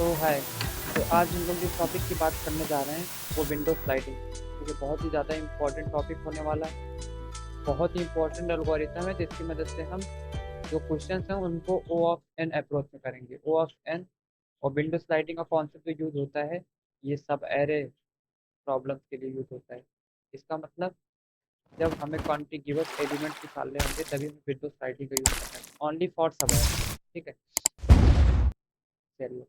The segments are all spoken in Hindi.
तो हाय। तो आज हम लोग जिस टॉपिक की बात करने जा रहे हैं वो विंडो स्लाइडिंग। ठीक है, बहुत ही ज़्यादा इम्पोर्टेंट टॉपिक होने वाला है। बहुत ही इम्पोर्टेंट एल्गोरिथम है जिसकी मदद से हम जो क्वेश्चंस हैं उनको ओ ऑफ एन अप्रोच में करेंगे। ओ ऑफ एन और विंडो स्लाइडिंग का कॉन्सेप्ट जो यूज़ होता है ये सब एरे प्रॉब्लम्स के लिए यूज़ होता है। इसका मतलब जब हमें कॉन्टिग्यूअस एलिमेंट्स निकालने होंगे तभी हमें विंडो स्लाइडिंग का यूज़ करना है, ओनली फॉर सब एरे। ठीक है, चलिए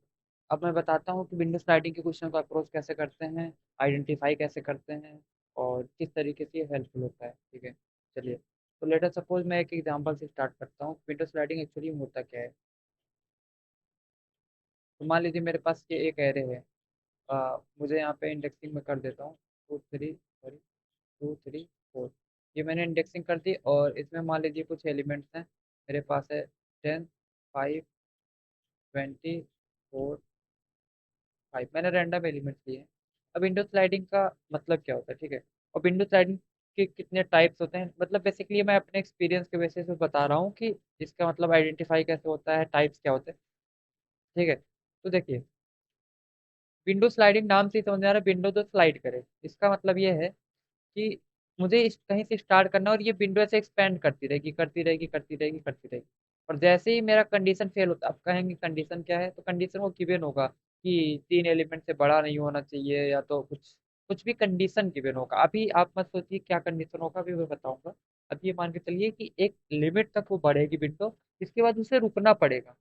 अब मैं बताता हूँ कि विंडो स्लाइडिंग के क्वेश्चन को अप्रोच कैसे करते हैं, आइडेंटिफाई कैसे करते हैं और किस तरीके से ये हेल्पफुल होता है। ठीक है, चलिए। तो लेट अस सपोज मैं एक एग्जांपल से स्टार्ट करता हूँ। विंडो स्लाइडिंग एक्चुअली होता क्या है। तो मान लीजिए मेरे पास ये एक एरे है। मुझे यहाँ पे इंडेक्सिंग में कर देता हूँ। 2 3 4। ये मैंने इंडेक्सिंग कर दी और इसमें मान लीजिए कुछ एलिमेंट्स हैं। मेरे पास है 10 5 20 4 5। मैंने रैंडम एलिमेंट्स लिए हैं। अब विंडो स्लाइडिंग का मतलब क्या होता है, ठीक है। और विंडो स्लाइडिंग के कितने टाइप्स होते हैं, मतलब बेसिकली मैं अपने एक्सपीरियंस के बेसिस पे बता रहा हूँ कि इसका मतलब आइडेंटिफाई कैसे होता है, टाइप्स क्या होते हैं। ठीक है, तो देखिए विंडो स्लाइडिंग नाम से ही समझ में आ रहा है, विंडो तो स्लाइड करे। इसका मतलब ये है कि मुझे इस कहीं से स्टार्ट करना है और ये विंडो से एक्सपेंड करती रहेगी करती रहेगी करती रहेगी करती रहेगी। और जैसे ही मेरा कंडीशन फेल होता है, आप कहेंगे कंडीशन क्या है, तो कंडीशन वो गिवन होगा कि 3 एलिमेंट से बड़ा नहीं होना चाहिए या तो कुछ कुछ भी कंडीशन गिवन होगा। अभी आप मत सोचिए क्या कंडीशन होगा, अभी मैं बताऊंगा। अभी ये मान के चलिए कि एक लिमिट तक वो बढ़ेगी विंडो, इसके बाद उसे रुकना पड़ेगा।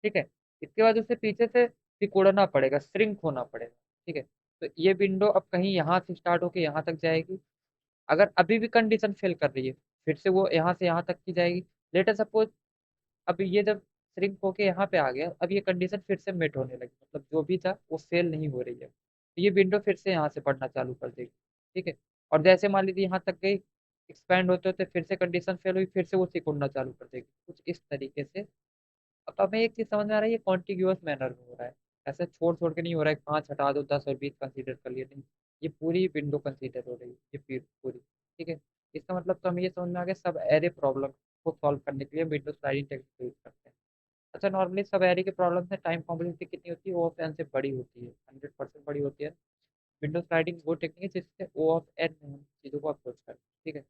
ठीक है, इसके बाद उसे पीछे से सिकुड़ना पड़ेगा, श्रिंक होना पड़ेगा। ठीक है, तो ये विंडो अब कहीं यहाँ से स्टार्ट होकर यहाँ तक जाएगी। अगर अभी भी कंडीशन फेल कर रही है फिर से वो यहाँ से यहाँ तक की जाएगी। लेटर सपोज अब ये जब श्रिंक होके यहाँ पे आ गया, अब ये कंडीशन फिर से मेट होने लगी, मतलब जो भी था वो फेल नहीं हो रही है, तो ये विंडो फिर से यहाँ से पढ़ना चालू कर देगी। ठीक है, और जैसे मान लीजिए यहाँ तक गई, एक्सपैंड होते होते फिर से कंडीशन फेल हुई, फिर से वो सिकुड़ना चालू कर देगी, कुछ इस तरीके से। अब हमें एक चीज समझ में आ रहा है, ये कॉन्टिग्यूअस मैनर में हो रहा है। ऐसे छोड़ छोड़ के नहीं हो रहा है, 5 हटा दो 10 और 20 कंसीडर कर लिए, नहीं। ये पूरी विंडो कंसीडर हो रही है, ये पूरी। ठीक है, इसका मतलब तो हमें ये समझ में आ गया, सब एरे प्रॉब्लम को सॉल्व करने के लिए विंडो स्लाइडिंग टेक्निक यूज करते हैं। अच्छा, नॉर्मली सब एरे के प्रॉब्लम में टाइम कॉम्प्लेक्सिटी कितनी होती है, ओ ऑफ एन से बड़ी होती है, 100% बड़ी होती है। विंडो स्लाइडिंग वो टेक्निक है जिससे ओ ऑफ एन में हम चीज़ों को अप्रोच करते हैं। ठीक है,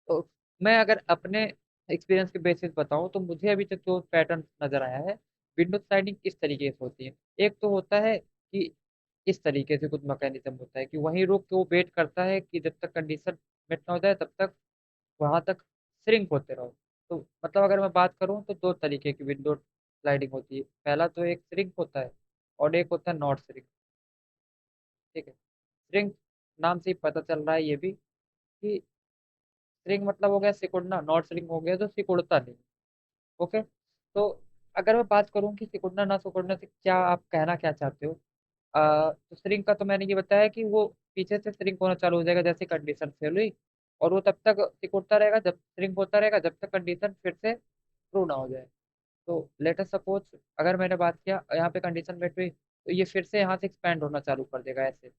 तो मैं अगर अपने एक्सपीरियंस के बेसिस बताऊं तो मुझे अभी तक जो पैटर्न नजर आया है, विंडो स्लाइडिंग इस तरीके से होती है। एक तो होता है कि इस तरीके से कुछ मैकेनिज्म होता है कि वहीं रुक के वो वेट करता है कि जब तक कंडीशन मेट ना हो जाए तब तक वहां तक श्रिंक होते रहो। तो मतलब अगर मैं बात करूं तो 2 तरीके की विंडो स्लाइडिंग होती है। पहला तो एक श्रिंक होता है और एक होता है नॉट श्रिंक। ठीक है, श्रिंक नाम से ही पता चल रहा है ये भी कि श्रिंक मतलब हो गया सिकुड़ना, नॉट श्रिंक हो गया तो सिकुड़ता नहीं। ओके, तो अगर मैं बात करूं कि सिकुड़ना ना सिकुड़ने से क्या आप कहना क्या चाहते हो, तो श्रिंक का तो मैंने ये बताया कि वो पीछे से श्रिंक होना चालू हो जाएगा जैसे कंडीशन फेल हुई, और वो तब तक सिकुड़ता रहेगा, जब श्रिंक होता रहेगा जब तक कंडीशन फिर से ट्रू ना हो जाए। तो लेट अस सपोज अगर मैंने बात किया यहाँ पे कंडीशन मेट हुई तो ये फिर से यहाँ से एक्सपैंड होना चालू कर देगा ऐसे।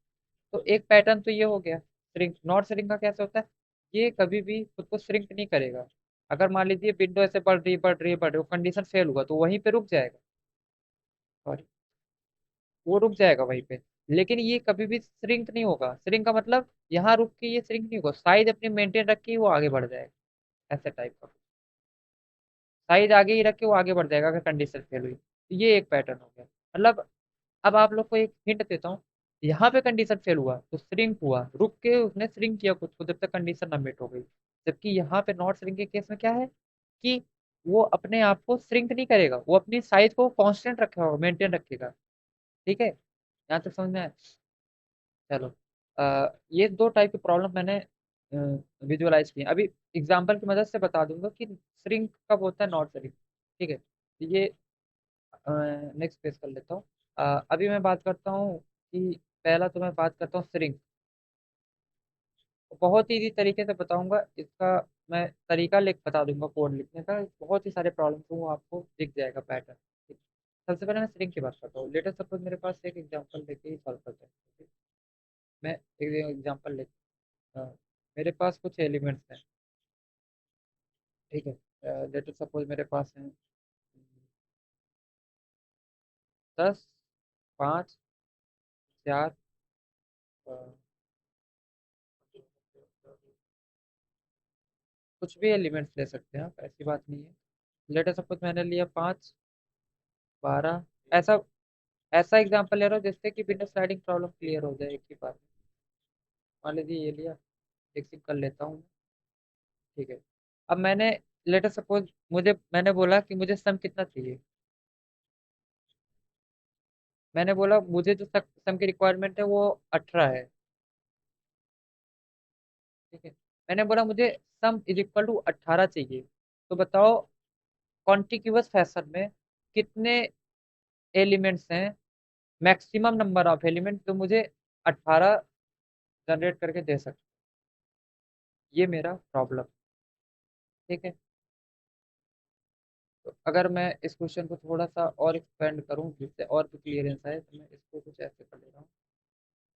तो एक पैटर्न तो ये हो गया। श्रिंक नॉट श्रिंक का कैसे होता है, ये कभी भी खुद को श्रिंक नहीं करेगा। अगर मान लीजिए विंडो ऐसे बढ़ रही बढ़ रही बढ़ रही, वो कंडीशन फेल हुआ तो वहीं पे रुक जाएगा। सॉरी, वो रुक जाएगा वहीं पे। लेकिन ये कभी भी श्रिंक नहीं होगा। श्रिंक का मतलब यहाँ रुक के ये श्रिंक नहीं होगा, साइज अपनी मेंटेन रख के वो आगे बढ़ जाएगा, ऐसे टाइप का। साइज आगे ही रख के वो आगे बढ़ जाएगा अगर कंडीशन फेल हुई, तो ये एक पैटर्न हो गया। मतलब अब आप लोग को एक हिंट देता हूँ, यहाँ पे कंडीशन फेल हुआ तो श्रिंक हुआ, रुक के उसने श्रिंक किया खुद को जब तक कंडीशन ना मेट हो गई। जबकि यहाँ पे नॉट श्रिंक के केस में क्या है कि वो अपने आप को श्रिंक नहीं करेगा, वो अपनी साइज को कांस्टेंट रखेगा, मेंटेन रखेगा। ठीक है, यहाँ तक समझ में आया। चलो, ये 2 टाइप की प्रॉब्लम मैंने विजुअलाइज की हैं। अभी एग्जांपल की मदद से बता दूंगा कि श्रिंक कब होता है, नॉट श्रिंक। ठीक है, तो ये नेक्स्ट पेज कर लेता हूँ। अभी मैं बात करता हूँ कि पहला तो मैं बात करता हूँ श्रिंक। बहुत ही इजी तरीके से बताऊंगा इसका। मैं तरीका लिख बता दूंगा कोड लिखने का, बहुत ही सारे प्रॉब्लम्स वो आपको दिख जाएगा पैटर्न। सबसे पहले मैं श्रिंक की बात करता हूँ। लेटेस्ट सपोज मेरे पास एक एग्जांपल लेके ही सॉल्व करते हैं। ठीक है? मैं एक एग्जांपल ले, अ, मेरे पास कुछ एलिमेंट्स हैं। ठीक है, लेटेस्ट सपोज मेरे पास हैं 10 5, 4, कुछ भी एलिमेंट्स ले सकते हैं आप, ऐसी बात नहीं है। लेटर सपोज मैंने लिया 5, 12, ऐसा ऐसा एग्जांपल ले रहा हूँ जिससे कि बिना स्लाइडिंग प्रॉब्लम क्लियर हो जाए एक ही बार में। मान लीजिए ये लिया, एक कर लेता हूँ, ठीक है। अब मैंने लेटर सपोज मैंने बोला कि मुझे सम कितना चाहिए। मैंने बोला मुझे जो सम की रिक्वायरमेंट है वो 18 है, ठीक है। मैंने बोला मुझे सम इज इक्वल टू 18 चाहिए। तो बताओ कॉन्टिग्यूअस फैशन में कितने एलिमेंट्स हैं, मैक्सिमम नंबर ऑफ एलिमेंट जो मुझे 18 जनरेट करके दे सकते। ये मेरा प्रॉब्लम, ठीक है। तो अगर मैं इस क्वेश्चन को थोड़ा सा और एक्सपेंड करूं जिससे और भी क्लियरेंस आए, तो मैं इसको कुछ ऐसे कर ले रहा हूँ।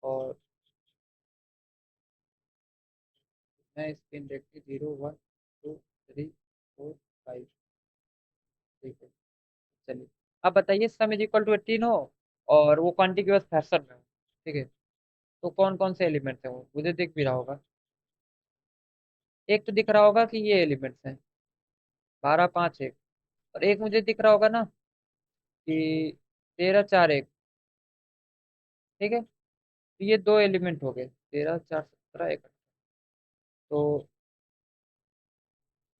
और मैं स्क्रीन देखती 0, 1, 2, 3, 4, 5, ठीक है। चलिए, अब बताइए सम इज इक्वल टू 18 हो और वो कॉन्टिग्यूअस फैशन में हो, ठीक है। तो कौन कौन से एलिमेंट्स हैं वो मुझे दिख भी रहा होगा। एक तो दिख रहा होगा कि ये एलिमेंट्स हैं, 12, 5, 1। और एक मुझे दिख रहा होगा ना कि 13, 4, 1, ठीक है। तो ये दो एलिमेंट हो गए, 13, 4, 17, 1। तो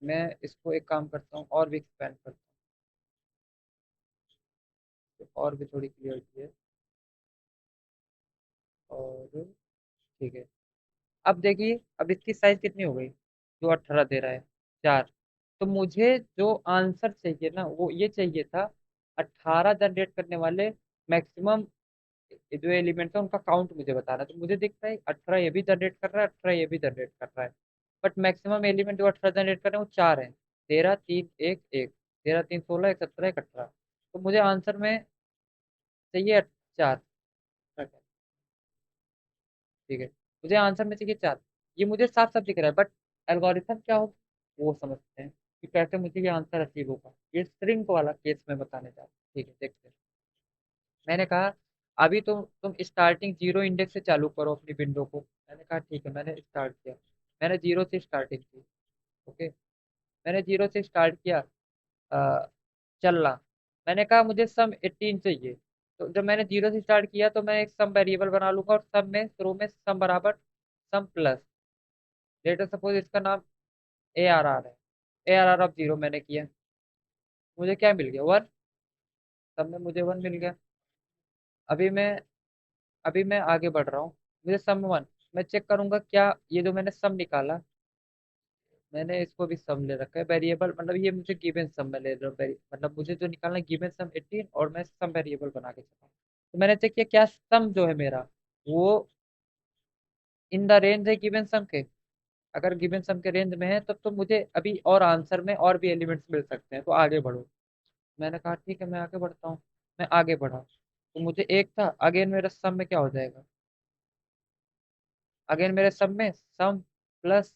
मैं इसको एक काम करता हूँ और भी एक्सपेंड करता हूँ, तो और भी थोड़ी क्लियरिटी है। और ठीक है, अब देखिए अब इसकी साइज कितनी हो गई, जो 18 दे रहा है, 4। तो मुझे जो आंसर चाहिए ना वो ये चाहिए था, 18 जनरेट करने वाले मैक्सिमम जो एलिमेंट्स है उनका काउंट मुझे बताना। तो मुझे दिखता है 18 ये भी जनरेट कर रहा है, 18 ये भी जनरेट कर रहा है। बट मैक्सिमम एलिमेंट जो 18 जनरेट कर रहे हैं वो 4 है, 13, 3, 1, 1, 13, 3, 16, 1, 17, 1, 18। तो मुझे आंसर में चाहिए 4, ठीक है। मुझे आंसर में चाहिए 4। ये मुझे साफ साफ दिख रहा है, बट एल्गोरिथम क्या हो वो समझते हैं कि कैसे मुझे ये आंसर अचीव होगा। ये स्ट्रिंग वाला केस मैं बताने जा रहा हूँ, ठीक है। देखते हैं, मैंने कहा अभी तुम स्टार्टिंग जीरो इंडेक्स से चालू करो अपनी विंडो को। मैंने कहा ठीक है, मैंने स्टार्ट किया। मैंने जीरो से स्टार्टिंग की, ओके। मैंने जीरो से स्टार्ट किया, अ, चलना। मैंने कहा मुझे सम 18 चाहिए। तो जब मैंने जीरो से स्टार्ट किया तो मैं एक सम वेरिएबल बना लूंगा और सम में शुरू में सम बराबर सम प्लस, लेटर सपोज इसका नाम ARR है। ARR ऑफ जीरो मैंने किया, मुझे क्या मिल गया, 1। सब में मुझे 1 मिल गया। अभी मैं अभी मैं आगे बढ़ रहा हूँ, मुझे सम 1। मैं चेक करूंगा क्या ये जो मैंने सम निकाला, मैंने इसको भी सम ले रखा है वेरिएबल, मतलब ये मुझे गिवन सम में ले रहा हूँ मतलब मुझे जो निकालना है गिवन सम 18 और मैं सम वेरिएबल बना के चला हूँ। तो मैंने चेक किया क्या सम जो है मेरा वो इन द रेंज है गिवन सम के। अगर गिवन सम के रेंज में है तब तो मुझे अभी और आंसर में और भी एलिमेंट्स मिल सकते हैं, तो आगे बढ़ो। मैंने कहा ठीक है मैं आगे बढ़ता हूँ। मैं आगे बढ़ा तो मुझे एक था, अगेन मेरे सम में क्या हो जाएगा, अगेन मेरे सम में सम प्लस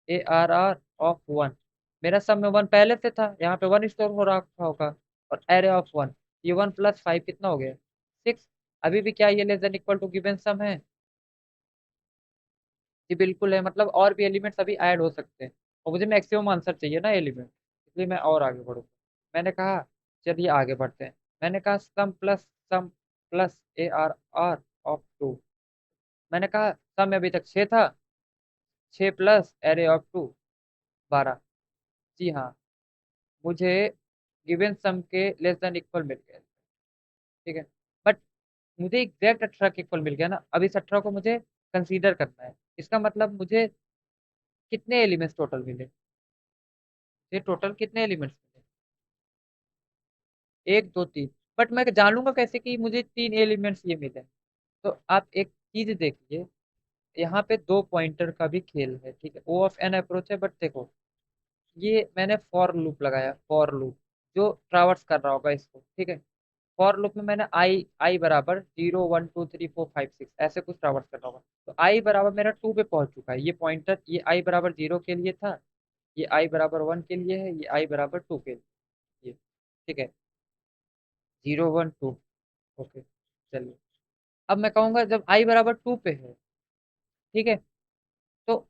ARR ऑफ 1। मेरा सम में 1 पहले से था, यहाँ पे 1 स्टोर हो रखा होगा। और एरे ऑफ 1, ये 1 + 5 कितना हो गया, 6। अभी भी क्या ये less than equal to given sum है, ये बिल्कुल है। मतलब और भी एलिमेंट्स अभी ऐड हो सकते हैं और मुझे मैक्सिमम आंसर चाहिए ना एलिमेंट, इसलिए मैं और आगे बढ़ूँ। मैंने कहा चलिए आगे बढ़ते हैं। मैंने कहा सम प्लस ARR ऑफ 2। मैंने कहा सम में अभी तक 6 था, 6 प्लस एरे ऑफ 2, 12। जी हाँ, मुझे गिवन सम के लेस देन इक्वल मिल गया, ठीक है। बट मुझे एग्जैक्ट 18 के इक्वल मिल गया ना, अब इस 18 को मुझे कंसीडर करना है। इसका मतलब मुझे कितने एलिमेंट्स टोटल मिले, ये टोटल कितने एलिमेंट्स मिले, 1, 2, 3। बट मैं जानूंगा कैसे कि मुझे 3 एलिमेंट्स ये मिले। तो आप एक चीज देखिए, यहाँ पे दो पॉइंटर का भी खेल है, ठीक है। O ऑफ n अप्रोच है, बट देखो ये मैंने फॉर लूप लगाया, फॉर लूप जो ट्रावर्स कर रहा होगा इसको, ठीक है। फॉर लूप में मैंने आई बराबर 0, 1, 2, 3, 4, 5, 6 ऐसे कुछ ट्रावर्स कर रहा होगा। तो आई बराबर मेरा 2 पे पहुंच चुका है, ये पॉइंटर, ये आई बराबर 0 के लिए था, ये आई बराबर 1 के लिए है, ये आई बराबर 2 के लिए, ठीक है। 0, 1, 2, ओके। चलिए अब मैं कहूंगा जब आई बराबर 2 पे है, ठीक है, तो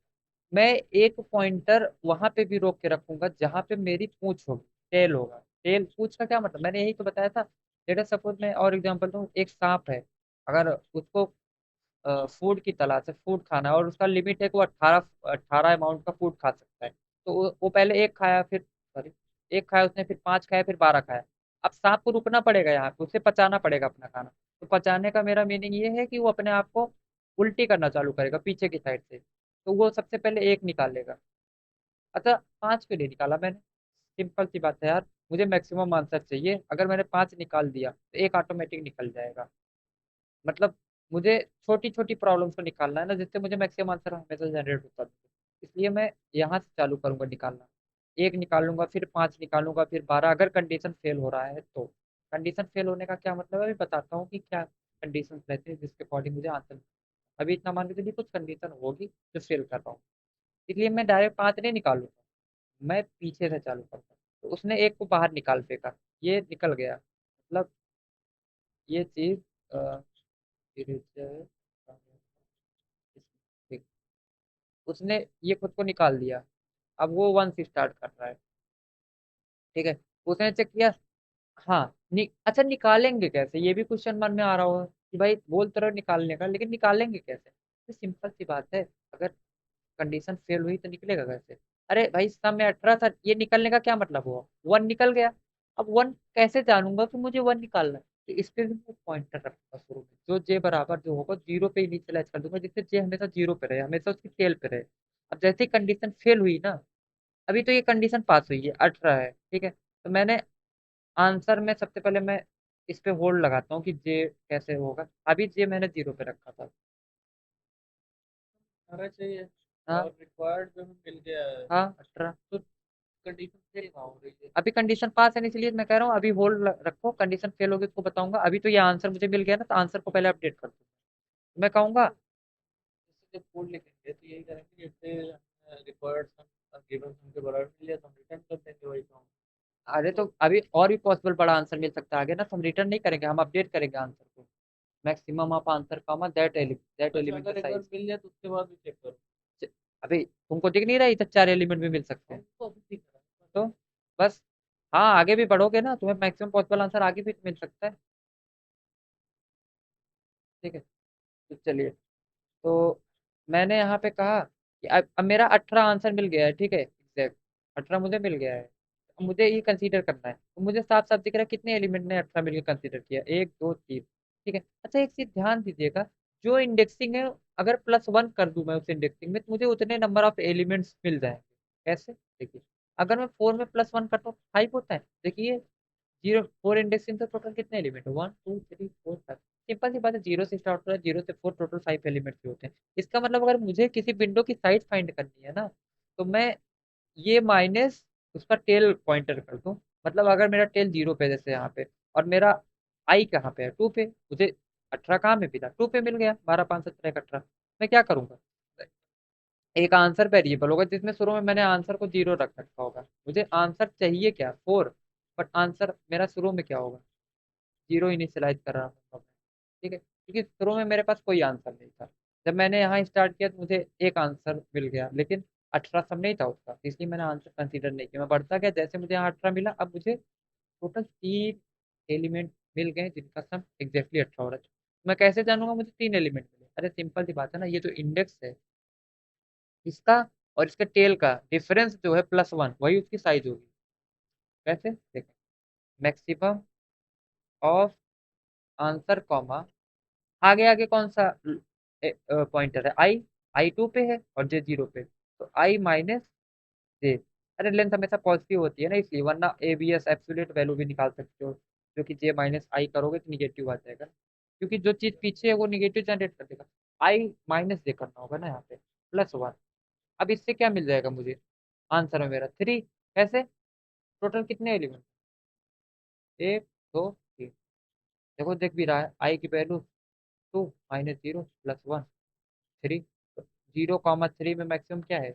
मैं एक पॉइंटर वहां पे भी रोक के रखूंगा जहां पे मेरी पूंछ होगी, टेल होगा। टेल, पूंछ का क्या मतलब, मैंने यही तो बताया था। लेट सपोज मैं और एग्जांपल दूं, एक सांप है, अगर उसको फूड की तलाश है, फूड खाना है, और उसका लिमिट है कि वो 18 अमाउंट का फूड खा सकता है, तो वो पहले एक खाया, फिर सॉरी, एक खाया उसने, फिर 5 खाया, फिर 12 खाया। अब सांप को रुकना पड़ेगा यहाँ पे, उसे पचाना पड़ेगा अपना खाना। तो पचाने का मेरा मीनिंग ये है कि वो अपने आप को उल्टी करना चालू करेगा पीछे की साइड से, तो वो सबसे पहले एक निकालेगा। अच्छा, 5 क्यों नहीं निकाला मैंने? सिंपल सी बात है यार, मुझे मैक्सिमम आंसर चाहिए, अगर मैंने 5 निकाल दिया तो एक ऑटोमेटिक निकल जाएगा। मतलब मुझे छोटी छोटी प्रॉब्लम्स को निकालना है ना, जिससे मुझे मैक्सिमम आंसर हमेशा जनरेट होता है। इसलिए मैं यहाँ से चालू करूंगा निकालना। एक निकालूंगा, फिर 5 निकालूंगा, फिर 12, अगर कंडीशन फेल हो रहा है तो। कंडीशन फेल होने का क्या मतलब है, अभी बताता हूँ कि क्या कंडीशन रहते हैं जिसके अकॉर्डिंग मुझे आंसर। अभी इतना मान के चलिए कुछ कंडीशन होगी जो फेल कर रहा हूँ, इसलिए मैं डायरेक्ट 5 नहीं निकालूंगा, मैं पीछे से चालू करूंगा। तो उसने एक को बाहर निकाल फेंका, ये निकल गया, मतलब ये चीज इरेजर, ठीक, उसने ये खुद को निकाल दिया। अब वो 1 से स्टार्ट कर रहा है, ठीक है, उसने चेक किया। हाँ, अच्छा निकालेंगे कैसे, ये भी क्वेश्चन मन में आ रहा होगा कि भाई बोल तो रहे हो निकालने का, लेकिन निकालेंगे कैसे? तो सिंपल सी बात है, अगर कंडीशन फेल हुई तो निकलेगा कैसे? अरे भाई सब में 18 था, ये निकलने का क्या मतलब हुआ, 1 निकल गया। अब 1 कैसे जानूंगा कि मुझे 1 निकालना है? तो इस पे भी मैं पॉइंटर रखूंगा शुरू में, जो जे बराबर जो होगा जीरो पे इनिशियलाइज कर दूंगा, जिससे जे हमेशा जीरो पे रहे, हमेशा उसकी टेल पे रहे। अब जैसे ही कंडीशन फेल हुई ना, अभी तो ये कंडीशन पास हुई है, 18 है, ठीक है, तो मैंने आंसर में सबसे पहले मैं इस पे होल्ड लगाता हूँ कि जे कैसे होगा। अभी जे मैंने जीरो पे रखा था। आना चाहिए। हाँ। और रिक्वायर्ड जो हमें मिल गया है, हाँ, 18। तो कंडीशन फेल कहाँ हो रही है? अभी कंडीशन पास है, इसलिए मैं कह रहा हूँ अभी होल्ड रखो, कंडीशन फेल होगी उसको बताऊंगा। अभी तो ये आंसर मुझे मिल गया ना, तो आंसर को पहले अपडेट कर दो, मैं कहूंगा। जैसे जब कोड लिखेंगे तो यही करेंगे, जैसे रिक्वायर्ड सम गिवन सम के बराबर मिल जाए तो हम रिटर्न कर देंगे वही काम। अरे तो अभी और भी पॉसिबल बड़ा आंसर मिल सकता है आगे ना, तो हम रिटर्न नहीं करेंगे, हम अपडेट करेंगे आंसर को। Maximum of answer comma that अच्छा, एलिमेंट अगर एक बार साइज। मिल जाए तो उसके बाद भी चेक करो। अभी तुमको दिख नहीं रहा, इधर 4 एलिमेंट भी मिल सकते हैं, हमको अभी दिख रहा है। तो बस। हाँ, आगे भी बढ़ोगे ना, तुम्हें मैक्सिमम पॉसिबल आंसर आगे भी मिल सकता है, ठीक है। तो चलिए, तो मैंने यहाँ पे कहा कि अब मेरा 18 आंसर मिल गया है, ठीक है, एग्जैक्ट 18 मुझे मिल गया है। अब मुझे ये कंसीडर करना है, तो मुझे साफ साफ दिख रहा है कितने एलिमेंट ने 18 मिलकर कंसीडर किया, 1 2 3, ठीक है। अच्छा एक चीज ध्यान दीजिएगा, जो इंडेक्सिंग है, अगर +1 कर दूं मैं उस इंडेक्सिंग में, तो मुझे उतने नंबर ऑफ एलिमेंट्स मिल जाएंगे। कैसे, देखिए, अगर मैं 4 में +1 करता हूँ 5 होता है, देखिए, 4 इंडेक्सिंग तो टोटल कितने एलिमेंट, 1 2 3 4 5। सिंपल सी बात है, 0 से स्टार्ट हो रहा है, 0 से 4, टोटल 5 एलिमेंट होते हैं। इसका मतलब अगर मुझे किसी विंडो की साइज फाइंड करनी है ना, तो मैं ये माइनस उसका टेल पॉइंटर कर दूं। मतलब अगर मेरा टेल 0 पे, जैसे यहाँ पे, और मेरा आई कहाँ पे है, 2 पे, मुझे 18 कहाँ में मिला, 2 पे मिल गया, 12 5 17 18। मैं क्या करूंगा, एक आंसर वेरिएबल होगा जिसमें शुरू में मैंने आंसर को 0 रख रखा होगा, मुझे आंसर चाहिए क्या, 4, बट आंसर मेरा शुरू में क्या होगा, 0 इनिशियलाइज कर रहा हूँ मैं, ठीक है, क्योंकि शुरू में मेरे पास कोई आंसर नहीं था। जब मैंने यहाँ स्टार्ट किया तो मुझे एक आंसर मिल गया, लेकिन 18 सब नहीं था उसका, इसलिए मैंने आंसर कंसीडर नहीं किया, मैं बढ़ता गया, जैसे मुझे यहाँ 18 मिला, अब मुझे टोटल 3 एलिमेंट मिल गए जिनका सम एग्जैक्टली 18 हो रहा है। मैं कैसे जानूंगा मुझे 3 एलिमेंट मिले? अरे सिंपल सी बात है ना, ये जो इंडेक्स है इसका और इसके टेल का डिफरेंस जो है +1, वही उसकी साइज होगी। कैसे, देखें, मैक्सिमम ऑफ आंसर कॉमा, आगे आगे कौन सा पॉइंटर है, आई 2 पे है और जे 0 पे, तो आई माइनस जे। अरे लेंथ हमेशा पॉजिटिव होती है ना, इसलिए, वरना एबीएस एब्सोल्यूट वैल्यू भी निकाल सकते हो, जो कि जे माइनस आई करोगे तो निगेटिव आ जाएगा, क्योंकि जो चीज पीछे है वो निगेटिव जनरेट कर देगा। आई माइनस जे करना होगा ना यहाँ पे, +1। अब इससे क्या मिल जाएगा मुझे, आंसर में मेरा 3। कैसे, टोटल कितने एलिमेंट, 1 2 3, देखो देख भी रहा है, आई की वैल्यू 2 -0 +1 3, 0 3 में मैक्सिमम क्या है,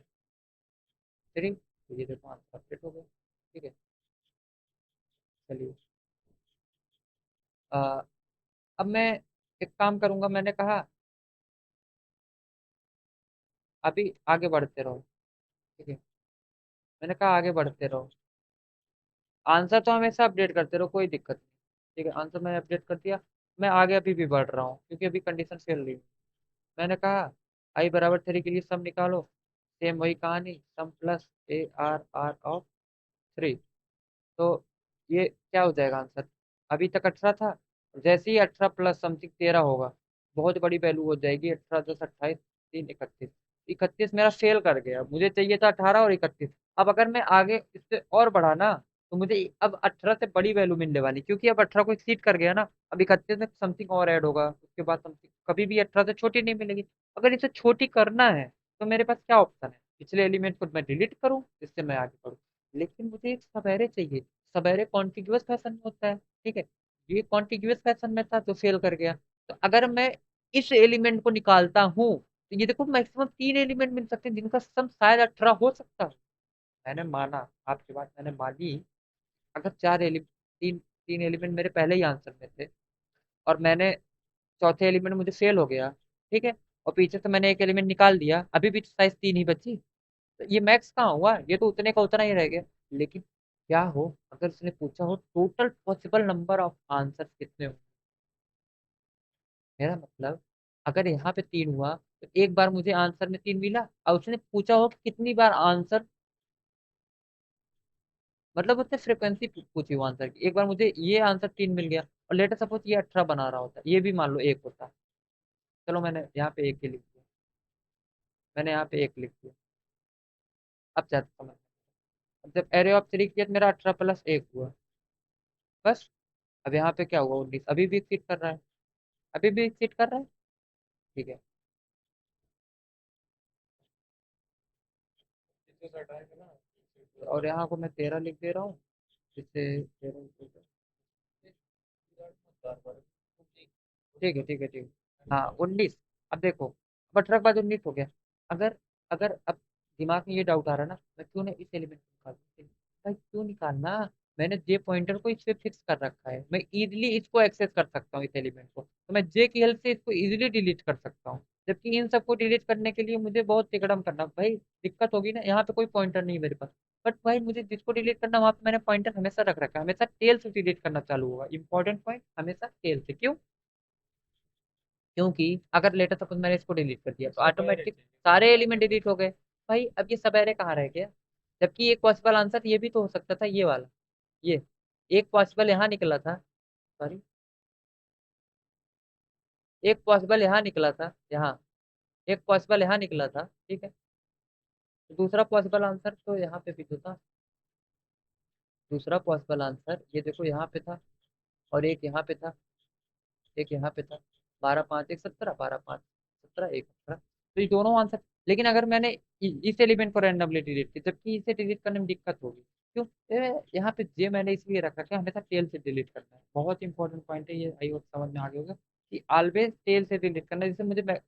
3, तो ये देखो आंसर अपडेट हो गया, ठीक है। चलिए, अ, अब मैं एक काम करूंगा, मैंने कहा अभी आगे बढ़ते रहो, ठीक है। मैंने कहा आगे बढ़ते रहो, आंसर तो हमेशा अपडेट करते रहो, कोई दिक्कत नहीं। ठीक है, आंसर मैंने अपडेट कर दिया। मैं आगे अभी भी बढ़ रहा हूँ क्योंकि अभी कंडीशन फेल रही है। मैंने कहा आई बराबर 3 के लिए सम निकालो। सेम वही कहानी, sum plus A R R of 3। तो ये क्या हो जाएगा आंसर? अभी तक 18 था, जैसे ही 18 प्लस समथिंग 13 होगा, बहुत बड़ी वैल्यू हो जाएगी। 18 + 10 = 28, 3 31। 31 मेरा फेल कर गया, मुझे चाहिए था 18 और 31। अब अगर मैं आगे इससे और बढ़ा ना, तो मुझे अब 18 से बड़ी वैल्यू मिलने वाली, क्योंकि अब 18 को एक्सीड कर गया ना। अब 31 में समथिंग और ऐड होगा, उसके बाद समथिंग कभी भी 18 से छोटी नहीं मिलेगी। अगर इसे छोटी करना है तो मेरे पास क्या ऑप्शन है? पिछले एलिमेंट को मैं डिलीट करूं, जिससे मैं आगे बढ़ूं। लेकिन मुझे एक सवेरे चाहिए। सवेरे कॉन्टिग्यूअस फैशन में होता है, ठीक है। ये कॉन्टिग्यूअस फैशन में था तो फेल कर गया। तो अगर मैं इस एलिमेंट को निकालता हूँ, तो ये देखो मैक्सिमम 3 एलिमेंट मिल सकते हैं जिनका सम शायद 18 हो सकता है। मैंने माना, आपकी बात मैंने मानी। अगर चार एलिमेंट, तीन तीन एलिमेंट मेरे पहले ही आंसर में थे, और मैंने चौथे एलिमेंट मुझे फेल हो गया, ठीक है। और पीछे से मैंने एक एलिमेंट निकाल दिया, अभी भी साइज 3 ही बची। तो ये मैक्स कहाँ हुआ? ये तो उतने का उतना ही रह गया। लेकिन क्या हो अगर उसने पूछा हो total possible number of answer कितने हो? मेरा मतलब, अगर यहाँ पे 3 हुआ तो एक बार मुझे आंसर में 3 मिला, और उसने पूछा हो कि कितनी बार आंसर, मतलब उसने फ्रिक्वेंसी पूछी हो आंसर की। एक बार मुझे ये आंसर 3 मिल गया, और लेटर सपोज ये 18 बना रहा होता, ये भी मान लो एक होता। चलो मैंने यहाँ पे एक ही लिख दिया, मैंने यहाँ पे एक लिख दिया। अब चाहता समझ, अब जब एरे ऑफ 3 किया तो मेरा 18 + 1 हुआ, बस। अब यहाँ पे क्या हुआ? 19 अभी भी एक्सीड कर रहा है, अभी भी एक्सीड कर रहा है, ठीक है। इससे हटाएंगे ना, और यहाँ को मैं 13 लिख दे रहा हूँ, जिससे 13, ठीक है ठीक है ठीक है। हाँ 19। अब देखो, अब 18 के बाद 19 हो गया। अगर अगर अब दिमाग में ये डाउट आ रहा है ना, मैं क्यों ना इस एलिमेंट को निकालूं? भाई क्यों निकालना? मैंने जे पॉइंटर को इस पे फिक्स कर रखा है, मैं इजीली इसको एक्सेस कर सकता हूँ इस एलिमेंट को, तो मैं जे की हेल्प से इसको इजीली डिलीट कर सकता हूँ। जबकि इन सबको डिलीट करने के लिए मुझे बहुत तिकड़म करना, भाई दिक्कत होगी ना। यहाँ पे कोई पॉइंटर नहीं है मेरे पास, बट भाई मुझे जिसको डिलीट करना वहां पे मैंने पॉइंटर हमेशा रख रखा है, हमेशा टेल से डिलीट करना चालू होगा। इंपॉर्टेंट पॉइंट, हमेशा टेल से। क्यों? क्योंकि अगर लेटर सपोज मैंने इसको डिलीट कर दिया तो सब पहले ऑटोमेटिक चाहिए सारे सब एलिमेंट आगे डिलीट हो गए। भाई अब ये सब एरे कहाँ रह गया? जबकि एक पॉसिबल आंसर ये भी तो हो सकता था, ये वाला। ये एक पॉसिबल यहाँ निकला था, सॉरी, एक पॉसिबल यहाँ निकला था, यहाँ एक पॉसिबल यहाँ निकला था, ठीक है। तो दूसरा पॉसिबल आंसर तो यहाँ पे भी तो था। दूसरा पॉसिबल आंसर ये देखो यहाँ पे था, और एक यहाँ पे था, एक यहाँ पे था। 12 5 1 17, 12 5 17, 1 18। तो ये दोनों आंसर। लेकिन अगर मैंने इस एलिमेंट को रैंडमली डिलीट किया, जबकि इसे डिलीट करने में दिक्कत होगी। क्यों? यहाँ पे जे मैंने इसलिए रखा कि हमेशा टेल से डिलीट करना है। बहुत इंपॉर्टेंट पॉइंट है ये, आई होप समझ में आ गया होगा कि ऑलवेज टेल से डिलीट करना है, जिससे मुझे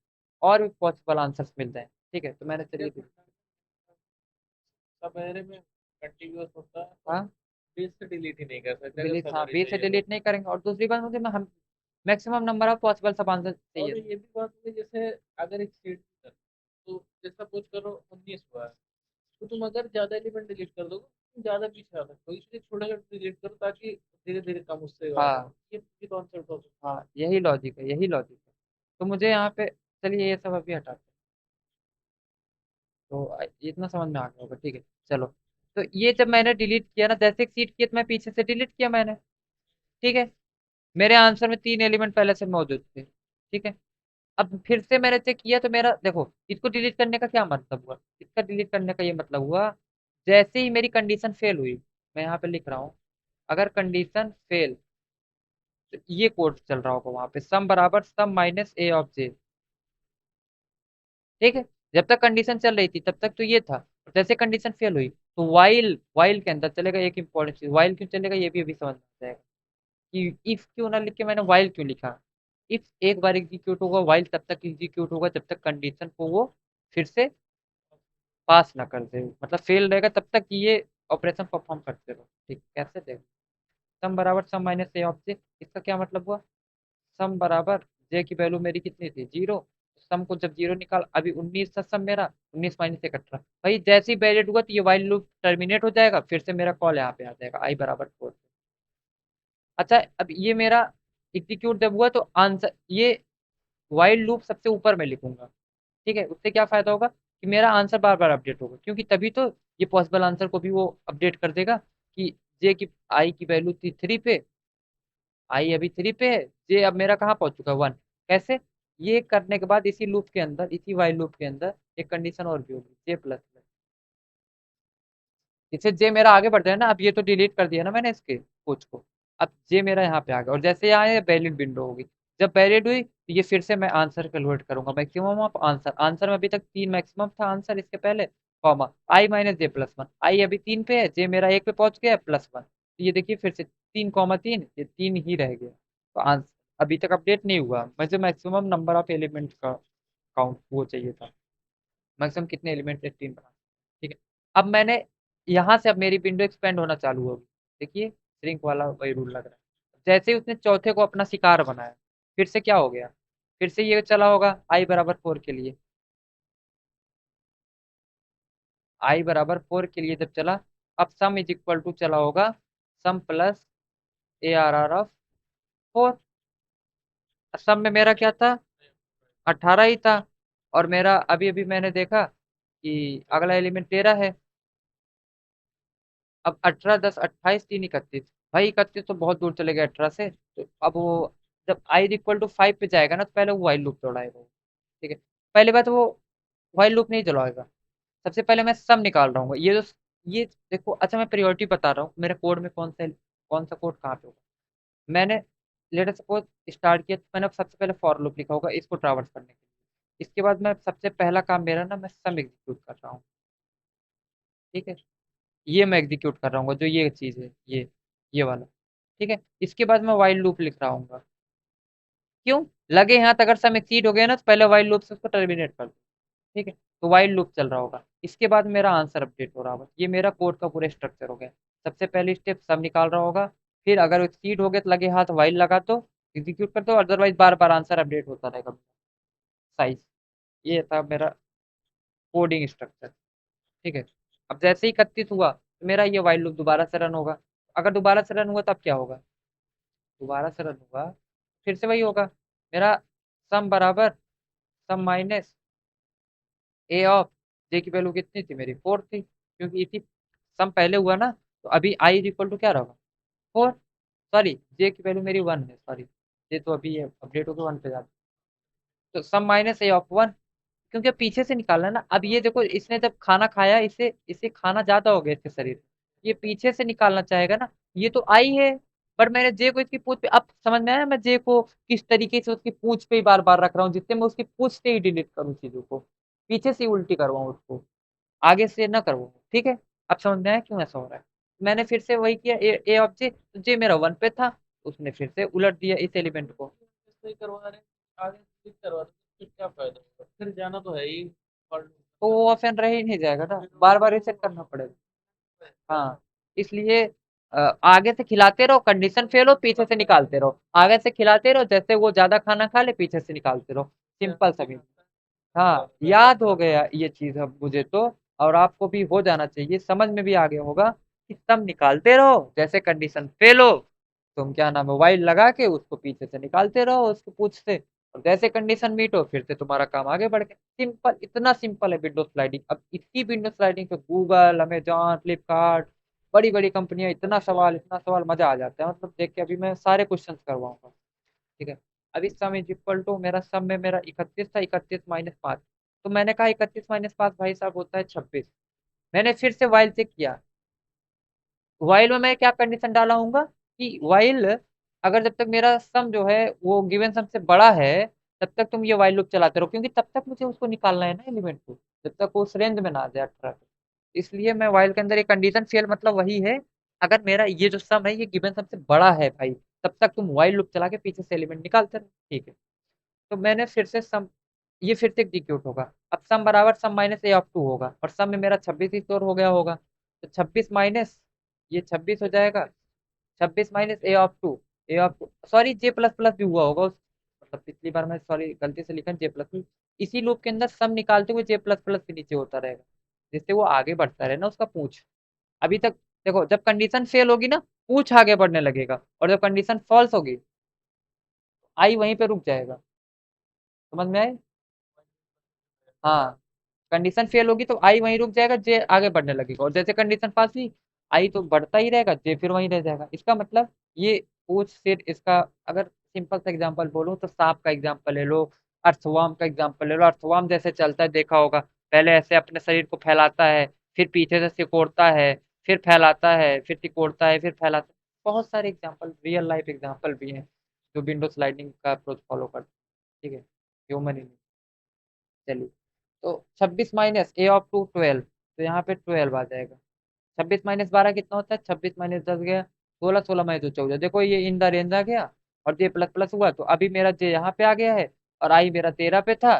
और भी पॉसिबल आंसर्स मिल जाए। ठीक है, तो मैंने चलिए सब एरे में कंटिन्यूअस होता है, तो हाँ बीच से डिलीट ही नहीं कर सकते अगर डिलीट, सब हाँ एरे बी से चाहिए तो। डिलीट नहीं करेंगे। और दूसरी बात, मुझे हम मैक्सिमम नंबर ऑफ पॉसिबल सब आंसर चाहिए। और ये भी बात है, जैसे अगर एक सीट तो जैसा कुछ करो 19 हुआ है, तो तुम अगर ज्यादा एलिमेंट डिलीट कर दोगे तुम ज्यादा पीछे आ सकते हो, इसलिए छोटा छोटा डिलीट करो ताकि धीरे धीरे कम उससे आगे हाँ बढ़ो। ये कॉन्सेप्ट हो सकता है। हाँ यही लॉजिक है, यही लॉजिक है। तो मुझे यहाँ पे, चलिए ये सब अभी हटाते हैं। तो इतना समझ में आ गया होगा, ठीक है। चलो, तो ये जब मैंने डिलीट किया ना, जैसे एक्सीड किया तो मैं पीछे से डिलीट किया मैंने, ठीक है। मेरे आंसर में 3 एलिमेंट पहले से मौजूद थे, ठीक है। अब फिर से मैंने चेक किया तो मेरा देखो, इसको डिलीट करने का क्या मतलब हुआ? इसका डिलीट करने का ये मतलब हुआ, जैसे ही मेरी कंडीशन फेल हुई, मैं यहाँ पे लिख रहा हूँ, अगर कंडीशन फेल, तो ये कोड चल रहा होगा वहां पे, सम बराबर सम माइनस ए ऑफ जे, ठीक है। जब तक कंडीशन चल रही थी तब तक तो ये था, और जैसे कंडीशन फेल हुई तो वाइल, वाइल के अंदर चलेगा। एक इंपॉर्टेंट चीज, वाइल क्यों चलेगा ये भी अभी समझ में आ जाएगा कि इफ क्यों ना लिख के मैंने वाइल क्यों लिखा। इफ एक बार एग्जीक्यूट होगा, वाइल तब तक एग्जीक्यूट होगा जब तक कंडीशन को वो फिर से पास ना कर दे, मतलब फेल रहेगा तब तक ये ऑपरेशन परफॉर्म करते रहो। ठीक, कैसे देखो, सम बराबर सम माइनस ए ऑफ जे, इसका क्या मतलब हुआ? सम बराबर जे की वैल्यू मेरी कितनी थी, 0। सम को जब 0 निकाल, अभी 19 था सम मेरा, 19 माइनस 18। भाई जैसे ही वैलिड हुआ तो ये वाइल लूप टर्मिनेट हो जाएगा, फिर से मेरा कॉल यहाँ पे आ जाएगा आई बराबर 4। अच्छा अब ये मेरा एग्जीक्यूट जब हुआ तो आंसर, ये वाइल लूप सबसे ऊपर में लिखूंगा, ठीक है। उससे क्या फायदा होगा कि मेरा आंसर बार बार अपडेट होगा, क्योंकि तभी तो ये पॉसिबल आंसर को भी वो अपडेट कर देगा कि जे की आई की वैल्यू थी 3 पे, आई अभी 3 पे है, जे अब मेरा कहाँ पहुंच चुका है 1। कैसे? ये करने के बाद इसी लूप के अंदर, इसी वाइल लूप के अंदर एक कंडीशन और भी होगी, जे प्लस प्लस। इससे जे मेरा आगे बढ़ जाए ना, अब ये तो डिलीट कर दिया ना मैंने इसके कोच को, अब जे मेरा यहाँ पे आ गया, और जैसे यहाँ ये वैलिड विंडो होगी, जब वैलिड हुई तो ये फिर से मैं आंसर कैलकुलेट करूंगा, मैक्सिमम ऑफ आंसर। आंसर में अभी तक 3 मैक्सिमम था आंसर इसके पहले, कॉमा आई माइनस जे प्लस 1, आई अभी 3 पे है, जे मेरा 1 पे पहुंच गया है +1, तो ये देखिए फिर से 3,3, ये 3 ही रह गया, तो आंसर अभी तक अपडेट नहीं हुआ। मुझे मैक्सिमम नंबर ऑफ एलिमेंट का काउंट वो चाहिए था, मैक्सिमम कितने एलिमेंट है, 3 बना, ठीक है। अब मैंने यहाँ से, अब मेरी विंडो एक्सपेंड होना चालू होगी, देखिए श्रिंक वाला वही रूल लग रहा है। जैसे ही उसने चौथे को अपना शिकार बनाया, फिर से क्या हो गया, फिर से ये चला होगा आई बराबर 4 के लिए, आई बराबर 4 के लिए जब चला, अब सम इज इक्वल टू चला होगा sum plus A R R of 4। Sum में मेरा क्या था, 18 ही था, और मेरा अभी अभी मैंने देखा कि अगला एलिमेंट 13 है। अब 18 10 28 3 31, भाई 31 तो बहुत दूर चले गए 18 से, तो अब वो जब आई इक्वल टू 5 पे जाएगा ना, तो पहले वो वाइल लूप दौड़ाएगा, ठीक है। पहली बात वो वाइल लूप नहीं चलाएगा, सबसे पहले मैं सम निकाल रहा हूँ, ये जो ये देखो, अच्छा मैं प्रायोरिटी बता रहा हूँ मेरे कोड में कौन सा कोड कहाँ पे होगा। मैंने लेटर सपोज स्टार्ट किया, तो मैंने सबसे पहले फॉर लूप लिखा होगा इसको ट्रैवर्स करने के लिए, इसके बाद मैं सबसे पहला काम मेरा ना, मैं सम एग्जीक्यूट कर रहा हूँ, ठीक है। ये मैं एग्जीक्यूट कर रहा हूँ जो ये चीज़ है, ये वाला, ठीक है। इसके बाद मैं वाइल लूप लिख रहा हूँ, क्यों, लगे यहाँ तक अगर सम एक्सीड हो गया ना, तो पहले वाइल लूप से उसको टर्मिनेट कर दो, ठीक है। तो वाइल लूप चल रहा होगा, इसके बाद मेरा आंसर अपडेट हो रहा होगा, ये मेरा कोड का पूरा स्ट्रक्चर हो गया। सबसे पहली स्टेप सम निकाल रहा होगा, फिर अगर एक्सीड हो गया तो लगे हाथ वाइल लगा दो, एग्जीक्यूट कर दो, अदरवाइज बार बार आंसर अपडेट होता रहेगा साइज। ये था मेरा कोडिंग स्ट्रक्चर, ठीक है। अब जैसे ही 31 हुआ तो मेरा ये वाइल लूप दोबारा से रन होगा, अगर दोबारा से रन हुआ तब क्या होगा, दोबारा से रन हुआ फिर से वही होगा मेरा, सम बराबर सम माइनस ए ऑफ जे की वैल्यू कितनी थी मेरी, 4 थी, क्योंकि इसी सम पहले हुआ ना, तो अभी आई इज इक्वल टू क्या रहेगा, 4। सॉरी जे की वैल्यू मेरी 1 है, सॉरी ये तो अभी अपडेट होकर 1 पे जाती, तो सम माइनस ए ऑफ 1, क्योंकि पीछे से निकालना है ना। अब ये देखो, इसने जब खाना खाया, इसे इसे खाना ज्यादा हो गया इसके शरीर में, ये पीछे से निकालना चाहेगा ना, ये तो आई है, पर मैंने जे को इसकी पूंछ पे, अब समझ में आया मैं जे को किस तरीके से उसकी पूंछ पे ही बार बार रख रहा हूँ, जिससे मैं उसकी पूंछ से ही डिलीट करूँ चीजों को, पीछे से ही उल्टी करवाऊँ उसको, आगे से ना करवाऊँ, ठीक है। अब समझ में आया क्यों ऐसा हो रहा है। मैंने फिर से वही किया, ए ऑफ जे, तो जे मेरा 1 पे था, उसने फिर से उलट दिया इस एलिमेंट को। सही करवा रहे हैं, आगे क्लिक करवा रहे हैं, फिर क्या फायदा होगा, फिर जाना तो है ही फॉल्ट। तो वो ऑप्शन रह ही नहीं जाएगा ना, बार बार रिसेट करना पड़ेगा। हाँ, इसलिए आगे से खिलाते रहो, कंडीशन फेल हो पीछे से निकालते रहो, आगे से खिलाते रहो, जैसे वो ज्यादा खाना खा ले पीछे से निकालते रहो, सिंपल सा भी। हाँ, याद हो गया ये चीज अब मुझे तो, और आपको भी हो जाना चाहिए, समझ में भी आ गया होगा कि सब निकालते रहो, जैसे कंडीशन फेल हो तुम क्या नाम है वाइल लगा के उसको पीछे से निकालते रहो उसको पूछ से, और जैसे कंडीशन मीट हो फिर से तुम्हारा काम आगे बढ़ गया, सिंपल, इतना सिंपल है विंडो स्लाइडिंग। अब इसी विंडो स्लाइडिंग पे गूगल, अमेजॉन, फ्लिपकार्ट, बड़ी बड़ी कंपनियां, इतना सवाल मजा आ जाता है, मतलब देख के अभी मैं सारे क्वेश्चन करवाऊंगा, ठीक है। अभी सम इज इक्वल टू, मेरा सम में मेरा 31 था, 31 - 5, तो मैंने कहा 31 - 5 भाई साहब होता है 26। मैंने फिर से वाइल चेक किया, वाइल में मैं क्या कंडीशन डाला हूँगा कि वाइल, अगर जब तक मेरा सम जो है वो गिवन सम से बड़ा है, तब तक तुम ये वाइल लूप चलाते रहो, क्योंकि तब तक मुझे उसको निकालना है ना एलिमेंट को, जब तक वो उस रेंज में ना आ जाए 18 के। इसलिए मैं वाइल के अंदर ये कंडीशन फेल, मतलब वही है, अगर मेरा ये जो सम है ये गिवन सम से बड़ा है भाई, तब तक तुम वाइल लूप चला के पीछे से एलिमेंट निकालते रहो, ठीक है। तो मैंने फिर से सम, ये फिर से एग्जीक्यूट होगा, अब सम बराबर सम माइनस ए ऑफ 2 होगा, और सम में मेरा 26 ही स्टोर हो गया होगा, तो 26 माइनस ये 26 हो जाएगा, 26 - A of 2, A of 2, sorry J plus plus भी हुआ होगा मतलब पिछली बार मैं सॉरी गलती से लिखा J++, इसी लूप के अंदर सम निकालते हुए J++ के नीचे होता रहेगा, जिससे वो आगे बढ़ता रहे ना उसका पूछ। अभी तक देखो, जब कंडीशन फेल होगी ना, पूछ आगे बढ़ने लगेगा, और जब कंडीशन फॉल्स होगी, आई वहीं पे रुक जाएगा। समझ में आए? हाँ, कंडीशन फेल होगी तो आई वहीं रुक जाएगा, जे आगे बढ़ने लगेगा, और जैसे कंडीशन पास हुई, आई तो बढ़ता ही रहेगा, जे फिर वहीं रह जाएगा। इसका मतलब ये पूछ फिर इसका, अगर सिंपल सा एग्जांपल बोलूं तो सांप का एग्जांपल ले लो, अर्थवर्म का एग्जांपल ले लो। अर्थवर्म जैसे चलता है देखा होगा, पहले ऐसे अपने शरीर को फैलाता है, फिर पीछे से सिकोड़ता है, फिर फैलाता है, फिर सिकोड़ता है, फिर फैलाता है। बहुत सारे एग्जांपल, रियल लाइफ एग्जांपल भी हैं जो विंडो स्लाइडिंग का अप्रोच फॉलो करते हैं। ठीक है, ह्यूमन। चलिए, तो 26 - A of 2 12, तो यहाँ पे 12 आ जाएगा। 26 - 12 कितना होता है? 26 - 10 गया 16, 16 - 2 14। देखो ये इन द रेंज आ गया, और जे प्लस प्लस हुआ, तो अभी मेरा जे यहाँ पे आ गया है, और आई मेरा 13 पे था।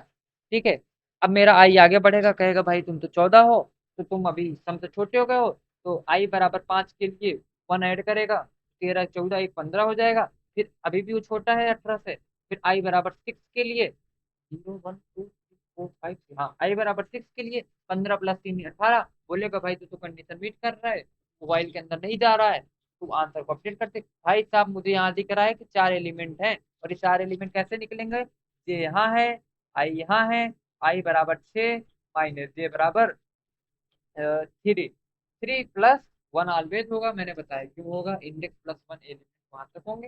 ठीक है, अब मेरा आई आगे बढ़ेगा, कहेगा भाई तुम तो 14 हो, तो तुम अभी सम से छोटे हो गए हो, तो आई बराबर 5 के लिए 1 ऐड करेगा, 13 14 एक 15 हो जाएगा। फिर अभी भी वो छोटा है 18 से, फिर आई बराबर 6 के लिए 0 1 2 3 4 5, हाँ आई बराबर 6 के लिए 15 + 3 18। बोलेगा भाई तू तो कंडीशन मीट कर रहा है, मोबाइल के अंदर नहीं जा रहा है, तू आंसर को अपडेट करते। भाई साहब मुझे यहाँ दिख रहा है कि 4 एलिमेंट हैं, और ये 4 एलिमेंट कैसे निकलेंगे? ये यहाँ है, आई यहाँ है, आई बराबर 6 माइनस जे बराबर 3, 3 + 1 ऑलवेज होगा, मैंने बताया क्यों होगा, इंडेक्स +1 एलिमेंट वहां तक होंगे।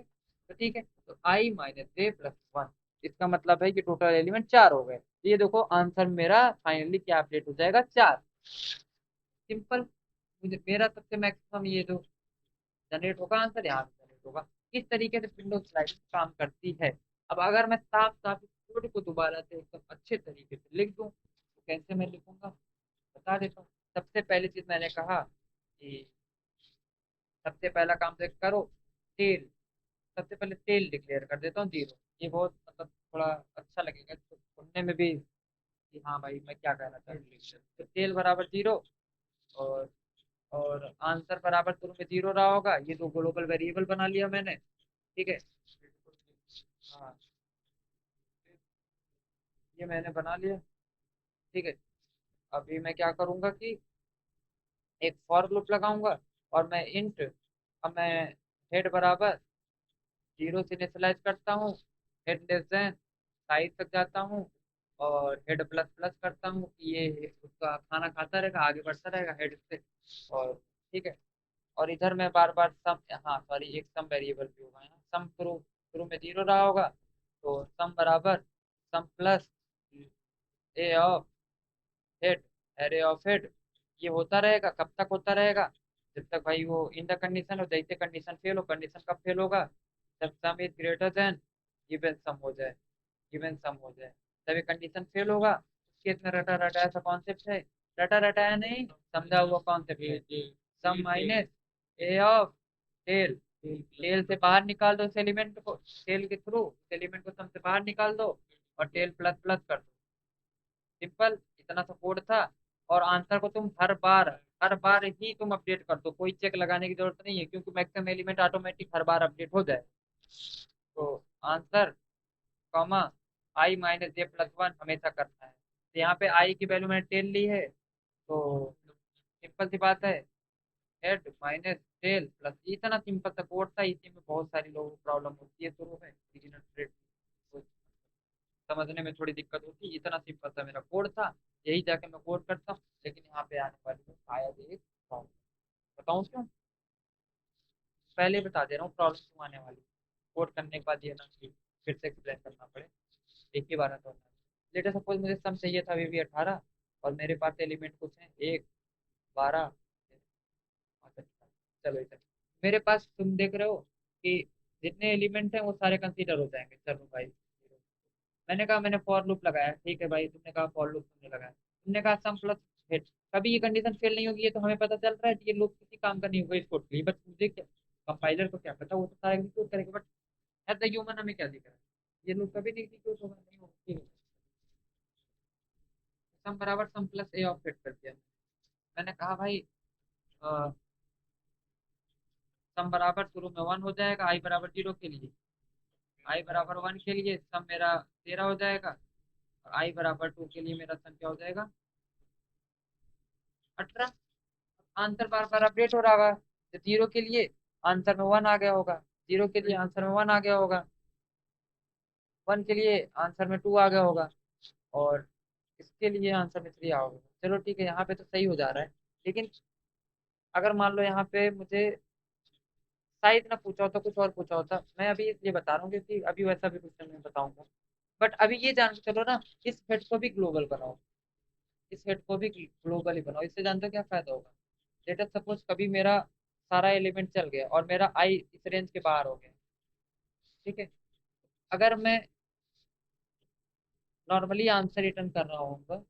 तो ठीक है, तो आई माइनस जे प्लस वन, इसका मतलब है कि टोटल एलिमेंट 4 हो गए। तो ये देखो आंसर मेरा फाइनली क्या अपडेट हो जाएगा, 4। सिंपल। मुझे मेरा सबसे मैक्सिमम ये जो जनरेट होगा आंसर यहाँ पे जनरेट होगा। इस तरीके से विंडोज स्लाइडिंग काम करती है। अब अगर मैं साफ साफ इस कोड को दोबारा से एकदम अच्छे तरीके से लिख दूं, तो कैसे मैं लिखूंगा बता देता हूँ। सबसे पहली चीज मैंने कहा कि सबसे पहला काम तो एक करो, टेल। सबसे पहले टेल डिक्लेयर कर देता हूँ 0। ये बहुत मतलब थोड़ा अच्छा लगेगा तो सुनने में भी कि हाँ भाई मैं क्या कहना चाहता हूँ। तो टेल बराबर 0, और आंसर बराबर शुरू में 0 रहा होगा। ये दो ग्लोबल वेरिएबल बना लिया मैंने। ठीक है, हाँ ये मैंने बना लिया। ठीक है, अभी मैं क्या करूंगा कि एक फॉर लूप लगाऊंगा, और मैं इंट, अब मैं हेड बराबर 0 से इनिशियलाइज करता हूँ, हेड लेस देन साइज तक जाता हूँ, और हेड प्लस प्लस करता हूँ कि ये उसका खाना खाता रहेगा, आगे बढ़ता रहेगा हेड से। और ठीक है, और इधर मैं बार बार सम, हाँ सॉरी एक सम वेरिएबल भी होगा यहाँ, सम शुरू शुरू में 0 रहा होगा, तो सम बराबर sum plus A of head, array of head. ये होता रहेगा, कब तक होता रहेगा? जब तक भाई वो इन द कंडीशन हो, जैसे कंडीशन फेल हो। कंडीशन कब फेल होगा? जब sum is greater than given sum हो जाए, गिवन सम हो जाए, तब ये कंडीशन फेल होगा। इस केस में रटा रटाया सा कॉन्सेप्ट है, रटा रटाया नहीं, समझा हुआ कॉन्सेप्ट है। Sum minus A of tail, tail से बाहर निकाल दो उस एलिमेंट को, टेल के थ्रू उस एलिमेंट को सम से बाहर निकाल दो, और टेल प्लस प्लस कर दो। सिंपल, इतना सा कोड था। और आंसर को तुम हर बार ही तुम अपडेट कर दो, कोई चेक लगाने की जरूरत नहीं है, क्योंकि मैक्सिमम एलिमेंट ऑटोमेटिक हर बार अपडेट हो जाए। तो आंसर कॉमा आई माइनस जे प्लस वन हमेशा करना है। तो यहाँ पे आई की वैल्यू मैंने 10 ली है, तो सिंपल सी बात है, हेड माइनस टेल प्लस, इतना सिंपल सा कोड था। इसी में बहुत सारी लोगों को प्रॉब्लम होती है शुरू में, बिगिनर ट्रेड समझने में थोड़ी दिक्कत होती है। इतना सिंपल सा मेरा कोड था, यही जाके मैं कोड करता हूँ। लेकिन यहाँ पे आने वाली में शायद एक प्रॉब्लम, बताऊँ क्यों? पहले ही बता दे रहा हूँ प्रॉब्लम क्यों आने वाली। कोड करने के बाद ये ना कि फिर से एक्सप्लेन करना पड़े, एक ही बार में तो। लेटर सपोज मुझे सम चाहिए था अभी भी 18, और मेरे पास एलिमेंट कुछ है 1 12। चलो इधर मेरे पास तुम देख रहे हो कि जितने एलिमेंट हैं वो सारे कंसीडर हो जाएंगे। चलो भाई, मैंने कहा मैंने फॉर लूप लगाया, ठीक है भाई, तुमने कहा फॉर लूप तुमने लगाया, तुमने कहा सम प्लस हेड। कभी ये कंडीशन फेल नहीं होगी, ये तो हमें पता चल रहा है कि ये लूप किसी काम का नहीं होगा इस कोड के लिए, बट मुझे क्या, कंपाइलर को क्या पता, वो तो सारा एग्जीक्यूट करेगा, बट एट द ह्यूमन हमें क्या दिख रहा है, ये लूप कभी नहीं एग्जीक्यूट होगा, नहीं होगा। ठीक है, सम बराबर sum plus A of head कर दिया। मैंने कहा भाई सम बराबर शुरू में 1 हो जाएगा आई बराबर 0 के लिए, आई बराबर 1 के लिए सम मेरा 13 हो जाएगा, और आई बराबर 2 के लिए मेरा सम क्या हो जाएगा, 18। आंसर बार बार अपडेट हो रहा होगा, तो 0 के लिए आंसर में 1 आ गया होगा, 0 के लिए आंसर में 1 आ गया होगा, 1 के लिए आंसर में 2 आ गया होगा, और इसके लिए आंसर में 3 आ होगा। चलो ठीक है, यहाँ पे तो सही हो जा रहा है। लेकिन अगर मान लो यहाँ पे मुझे शायद ना पूछा होता, कुछ और पूछा होता, मैं अभी इसलिए बता रहा हूँ क्योंकि अभी वैसा भी क्वेश्चन मैं बताऊंगा। बट अभी ये जान के चलो ना, इस हेड को भी ग्लोबल बनाओ, इस हेड को भी ग्लोबल ही बनाओ। इससे जानते हो क्या फायदा होगा? लेट अस सपोज कभी मेरा सारा एलिमेंट चल गया और मेरा आई इस रेंज के बाहर हो गया, ठीक है, अगर मैं नॉर्मली आंसर रिटर्न कर रहा हूँ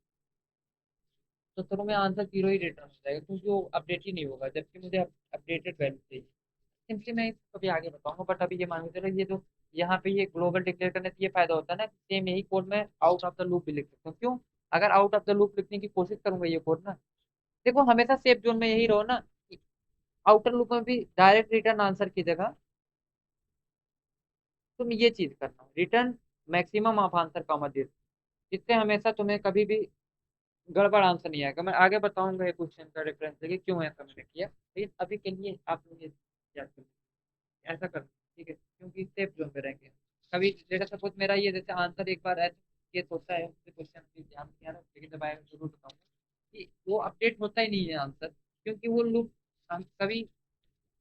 तो शुरू में आंसर 0 ही रिटर्न हो जाएगा, क्योंकि वो अपडेट ही नहीं होगा, जबकि मुझे अपडेटेड वैल्यू चाहिए। सिंपली मैं इसको भी आगे बताऊंगा, बट अभी ये मान के चलो, ये जो यहाँ पे ये ग्लोबल डिक्लेयर करने से ये फायदा होता है ना, सेम यही कोड में आउट ऑफ द लूप भी लिख सकता हूँ। क्यों? अगर आउट ऑफ द लूप लिखने की कोशिश करूंगा ये कोड ना, देखो हमेशा सेफ जोन में यही रहो ना, आउटर लूप में भी डायरेक्ट रिटर्न आंसर की जगह तुम ये चीज करना, return maximum of answer comma this, इससे हमेशा तुम्हें कभी भी गड़बड़ आंसर नहीं आएगा। मैं आगे बताऊंगा ये क्वेश्चन का रेफरेंस लेके क्यों ऐसा मैंने किया, लेकिन अभी के लिए आप मुझे याद कर ऐसा कर, ठीक है, क्योंकि सेफ जोन में रहेंगे। कभी जैसे सपोज मेरा ये जैसे आंसर एक बार ऐसे केस होता है, क्वेश्चन ध्यान नहीं आ रहा लेकिन जब आएगा जरूर बताऊंगा कि वो अपडेट होता ही नहीं है आंसर, क्योंकि वो लूप कभी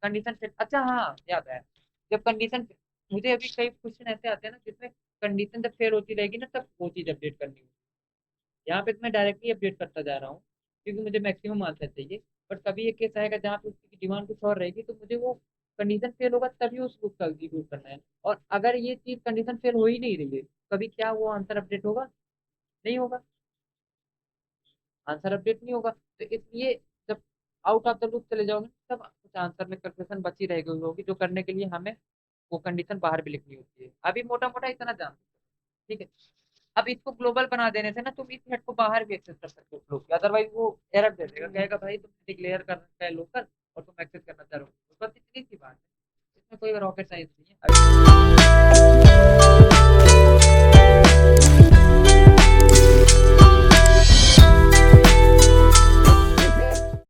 कंडीशन फिट, अच्छा हाँ याद है, जब कंडीशन, मुझे अभी कई क्वेश्चन ऐसे आते हैं ना जिसमें कंडीशन जब फेल होती रहेगी ना तब वो चीज अपडेट करनी होगी। यहाँ पे तो मैं डायरेक्टली अपडेट करता जा रहा हूँ क्योंकि मुझे मैक्सिमम आंसर चाहिए। बट कभी एक केस आएगा जहाँ पे उसकी डिमांड कुछ और रहेगी, तो मुझे वो कंडीशन फेल होगा तभी उस लूप का एग्जीक्यूट करना है। और अगर ये चीज कंडीशन फेल हो ही नहीं रही है, कभी क्या वो आंसर अपडेट होगा? नहीं होगा, आंसर अपडेट नहीं होगा। तो इसलिए जब आउट ऑफ द लूप चले जाओगे तब कुछ आंसर में कंफ्यूजन बची रहेगी होगी, जो करने के लिए हमें वो कंडीशन बाहर भी लिखनी होती है। अभी मोटा मोटा इतना जान, ठीक है। अब इसको ग्लोबल बना देने से ना तुम इस हेड को बाहर भी एक्सेस कर सकते हो फ्लो, अदरवाइज वो एरर दे देगा, कहेगा भाई तुम डिक्लेयर कर रखा है लोकल और तुम एक्सेस करना चाह रहे हो। तो बस इतनी सी बात है, इसमें कोई रॉकेट साइंस नहीं है।